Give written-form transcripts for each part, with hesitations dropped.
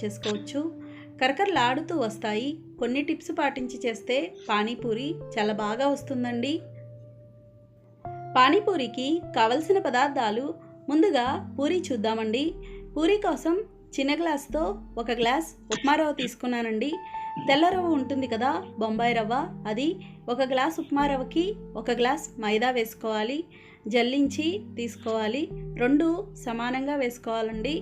చేసుకోవచ్చు. కరకరలాడుతూ వస్తాయి. కొన్ని టిప్స్ పాటించి చేస్తే పానీపూరి చాలా బాగా వస్తుందండి. పానీపూరికి కావలసిన పదార్థాలు ముందుగా పూరి చూద్దామండి. పూరి కోసం చిన్న గ్లాస్తో 1 గ్లాస్ ఉప్మా రవ్వ తీసుకున్నానండి. తెల్ల రవ్వ ఉంటుంది కదా, బొంబాయి రవ్వ, అది 1 గ్లాస్ ఉప్మా రవ్వకి 1 గ్లాస్ మైదా వేసుకోవాలి. జల్లించి తీసుకోవాలి. 2 సమానంగా వేసుకోవాలండి.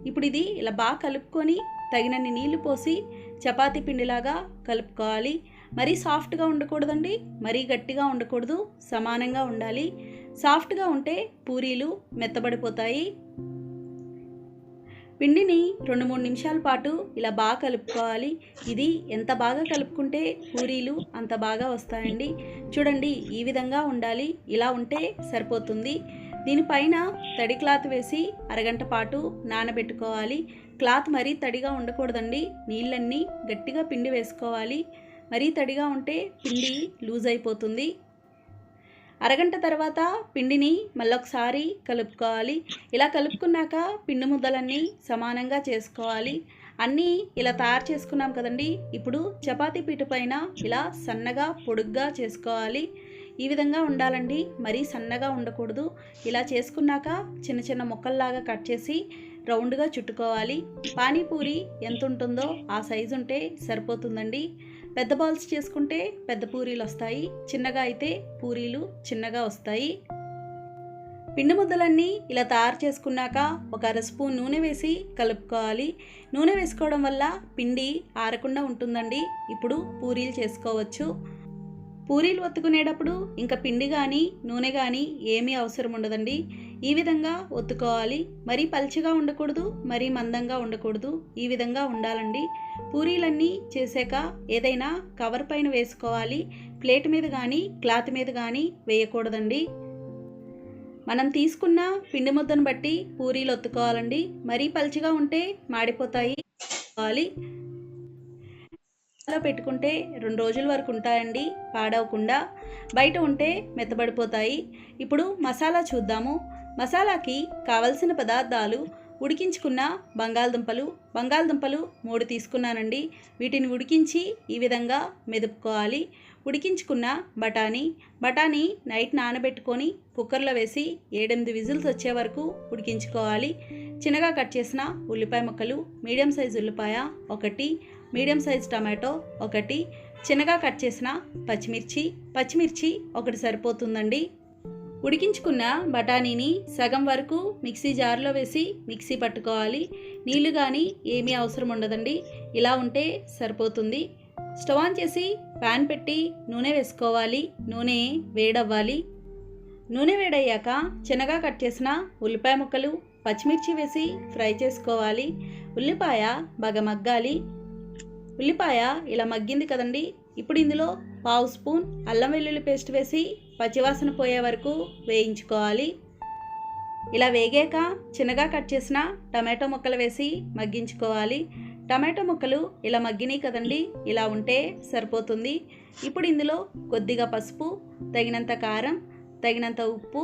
ఇప్పుడు ఇది ఇలా బాగా కలుపుకొని తగినన్ని నీళ్లు పోసి చపాతీ పిండిలాగా కలుపుకోవాలి. మరీ సాఫ్ట్గా ఉండకూడదండి, మరీ గట్టిగా ఉండకూడదు, సమానంగా ఉండాలి. సాఫ్ట్గా ఉంటే పూరీలు మెత్తబడిపోతాయి. పిండిని 2-3 నిమిషాల పాటు ఇలా బాగా కలుపుకోవాలి. ఇది ఎంత బాగా కలుపుకుంటే పూరీలు అంత బాగా వస్తాయండి. చూడండి, ఈ విధంగా ఉండాలి. ఇలా ఉంటే సరిపోతుంది. దీనిపైన తడి క్లాత్ వేసి అరగంట పాటు నానబెట్టుకోవాలి. క్లాత్ మరీ తడిగా ఉండకూడదండి. నీళ్ళన్నీ గట్టిగా పిండి వేసుకోవాలి. మరీ తడిగా ఉంటే పిండి లూజ్ అయిపోతుంది. అరగంట తర్వాత పిండిని మళ్ళొకసారి కలుపుకోవాలి. ఇలా కలుపుకున్నాక పిండి ముద్దలన్నీ సమానంగా చేసుకోవాలి. అన్నీ ఇలా తయారు చేసుకున్నాం కదండి. ఇప్పుడు చపాతీ పీట పైన ఇలా సన్నగా పొడుగ్గా చేసుకోవాలి. ఈ విధంగా ఉండాలండి, మరీ సన్నగా ఉండకూడదు. ఇలా చేసుకున్నాక చిన్న చిన్న ముక్కల్లాగా కట్ చేసి రౌండ్గా చుట్టుకోవాలి. పానీపూరి ఎంత ఉంటుందో ఆ సైజు ఉంటే సరిపోతుందండి. పెద్ద బాల్స్ చేసుకుంటే పెద్ద పూరీలు వస్తాయి, చిన్నగా అయితే పూరీలు చిన్నగా వస్తాయి. పిండి ముద్దలన్నీ ఇలా తయారు చేసుకున్నాక 1 అర స్పూన్ నూనె వేసి కలుపుకోవాలి. నూనె వేసుకోవడం వల్ల పిండి ఆరకుండా ఉంటుందండి. ఇప్పుడు పూరీలు చేసుకోవచ్చు. పూరీలు ఒత్తుకునేటప్పుడు ఇంకా పిండి కానీ నూనె కానీ ఏమీ అవసరం ఉండదండి. ఈ విధంగా ఒత్తుకోవాలి. మరీ పల్చగా ఉండకూడదు, మరీ మందంగా ఉండకూడదు. ఈ విధంగా ఉండాలండి. పూరీలన్నీ చేసాక ఏదైనా కవర్ పైన వేసుకోవాలి. ప్లేట్ మీద కానీ క్లాత్ మీద కానీ వేయకూడదండి. మనం తీసుకున్న పిండి ముద్దను బట్టి పూరీలు ఒత్తుకోవాలండి. మరీ పల్చగా ఉంటే మాడిపోతాయి. పెట్టుకుంటే 2 రోజుల వరకు ఉంటాయండి, పాడవకుండా. బయట ఉంటే మెత్తబడిపోతాయి. ఇప్పుడు మసాలా చూద్దాము. మసాలాకి కావలసిన పదార్థాలు: ఉడికించుకున్న బంగాళదుంపలు 3 తీసుకున్నానండి. వీటిని ఉడికించి ఈ విధంగా మెదుపుకోవాలి. ఉడికించుకున్న బఠానీ నైట్ నానబెట్టుకొని కుక్కర్లో వేసి 7-8 విజిల్స్ వచ్చే వరకు ఉడికించుకోవాలి. చిన్నగా కట్ చేసిన ఉల్లిపాయ ముక్కలు, మీడియం సైజు ఉల్లిపాయ 1, మీడియం సైజ్ టమాటో 1, చిన్నగా కట్ చేసిన పచ్చిమిర్చి 1 సరిపోతుందండి. ఉడికించుకున్న బఠానీని సగం వరకు మిక్సీ జార్లో వేసి మిక్సీ పట్టుకోవాలి. నీళ్లు కానీ ఏమీ అవసరం ఉండదండి. ఇలా ఉంటే సరిపోతుంది. స్టవ్ ఆన్ చేసి ప్యాన్ పెట్టి నూనె వేసుకోవాలి. నూనె వేడవ్వాలి. నూనె వేడయ్యాక చిన్నగా కట్ చేసిన ఉల్లిపాయ ముక్కలు, పచ్చిమిర్చి వేసి ఫ్రై చేసుకోవాలి. ఉల్లిపాయ బాగా మగ్గాలి. ఉల్లిపాయ ఇలా మగ్గింది కదండి. ఇప్పుడు ఇందులో 1/2 స్పూన్ అల్లం వెల్లుల్లి పేస్ట్ వేసి పచ్చివాసన పోయే వరకు వేయించుకోవాలి. ఇలా వేగాక చిన్నగా కట్ చేసిన టమాటో ముక్కలు వేసి మగ్గించుకోవాలి. టమాటో ముక్కలు ఇలా మగ్గినాయి కదండి. ఇలా ఉంటే సరిపోతుంది. ఇప్పుడు ఇందులో కొద్దిగా పసుపు, తగినంత కారం, తగినంత ఉప్పు,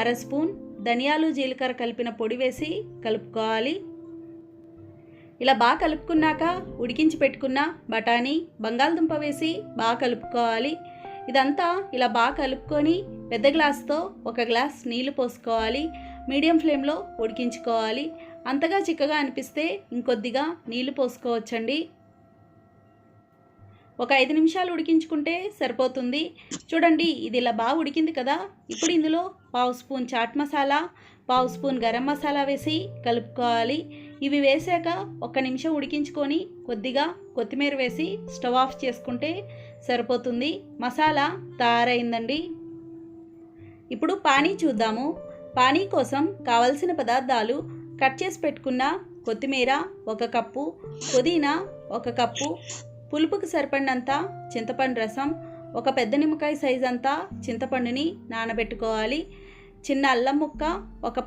1/2 స్పూన్ ధనియాలు జీలకర్ర కలిపిన పొడి వేసి కలుపుకోవాలి. ఇలా బాగా కలుపుకున్నాక ఉడికించి పెట్టుకున్న బఠానీ, బంగాళదుంప వేసి బాగా కలుపుకోవాలి. ఇదంతా ఇలా బాగా కలుపుకొని పెద్ద గ్లాస్తో 1 గ్లాస్ నీళ్లు పోసుకోవాలి. మీడియం ఫ్లేమ్లో ఉడికించుకోవాలి. అంతగా చిక్కగా అనిపిస్తే ఇంకొద్దిగా నీళ్లు పోసుకోవచ్చండి. ఒక 5 నిమిషాలు ఉడికించుకుంటే సరిపోతుంది. చూడండి, ఇది ఇలా బాగా ఉడికింది కదా. ఇప్పుడు ఇందులో 1/2 స్పూన్ చాట్ మసాలా, 1/2 స్పూన్ గరం మసాలా వేసి కలుపుకోవాలి. ఇవి వేసాక 1 నిమిషం ఉడికించుకొని కొద్దిగా కొత్తిమీర వేసి స్టవ్ ఆఫ్ చేసుకుంటే సరిపోతుంది. మసాలా తయారైందండి. ఇప్పుడు పానీ చూద్దాము. పానీ కోసం కావలసిన పదార్థాలు: కట్ చేసి పెట్టుకున్న కొత్తిమీర 1 కప్పు, పుదీనా 1 కప్పు, పులుపుకి సరిపడినంత చింతపండు రసం, 1 పెద్ద నిమ్మకాయ సైజ్ అంతా చింతపండుని నానబెట్టుకోవాలి. చిన్న అల్లం ముక్క, 1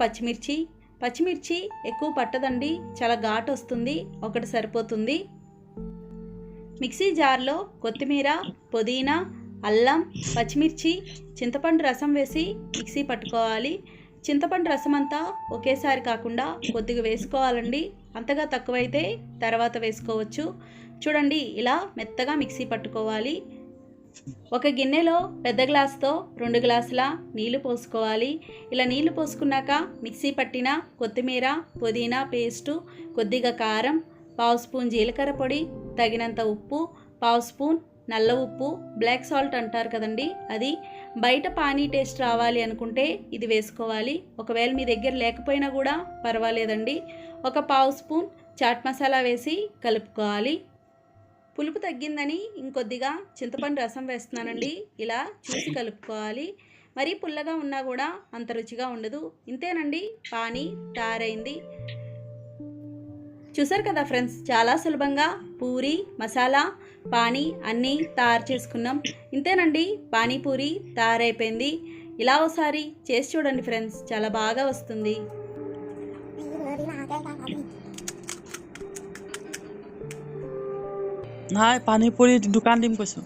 పచ్చిమిర్చి ఎక్కువ పట్టదండి, చాలా ఘాటు వస్తుంది, 1 సరిపోతుంది. మిక్సీ జార్లో కొత్తిమీర, పుదీనా, అల్లం, పచ్చిమిర్చి, చింతపండు రసం వేసి మిక్సీ పట్టుకోవాలి. చింతపండు రసం అంతా ఒకేసారి కాకుండా కొద్దిగా వేసుకోవాలండి, అంతగా తక్కువైతే తర్వాత వేసుకోవచ్చు. చూడండి, ఇలా మెత్తగా మిక్సీ పట్టుకోవాలి. ఒక గిన్నెలో పెద్ద గ్లాస్తో 2 గ్లాసుల నీళ్లు పోసుకోవాలి. ఇలా నీళ్లు పోసుకున్నాక మిక్సీ పట్టిన కొత్తిమీర, పుదీనా పేస్టు, కొద్దిగా కారం, 1/2 స్పూన్ జీలకర్ర పొడి, తగినంత ఉప్పు, 1/2 స్పూన్ నల్ల ఉప్పు, బ్లాక్ సాల్ట్ అంటారు కదండి అది. బయట పానీ టేస్ట్ రావాలి అనుకుంటే ఇది వేసుకోవాలి. ఒకవేళ మీ దగ్గర లేకపోయినా కూడా పర్వాలేదండి. ఒక 1/2 స్పూన్ చాట్ మసాలా వేసి కలుపుకోవాలి. పులుపు తగ్గిందని ఇంకొద్దిగా చింతపండు రసం వేస్తున్నానండి. ఇలా చూసి కలుపుకోవాలి. మరీ పుల్లగా ఉన్నా కూడా అంత రుచిగా ఉండదు. ఇంతేనండి, పానీ తయారైంది. చూసారు కదా ఫ్రెండ్స్, చాలా సులభంగా పూరి, మసాలా, పానీ అన్నీ తయారు చేసుకున్నాం. ఇంతేనండి, పానీపూరి తయారైపోయింది. ఇలా ఒకసారి చేసి చూడండి ఫ్రెండ్స్, చాలా బాగా వస్తుంది. নাই পানীপুৰি দোকান দিম কৈছোঁ।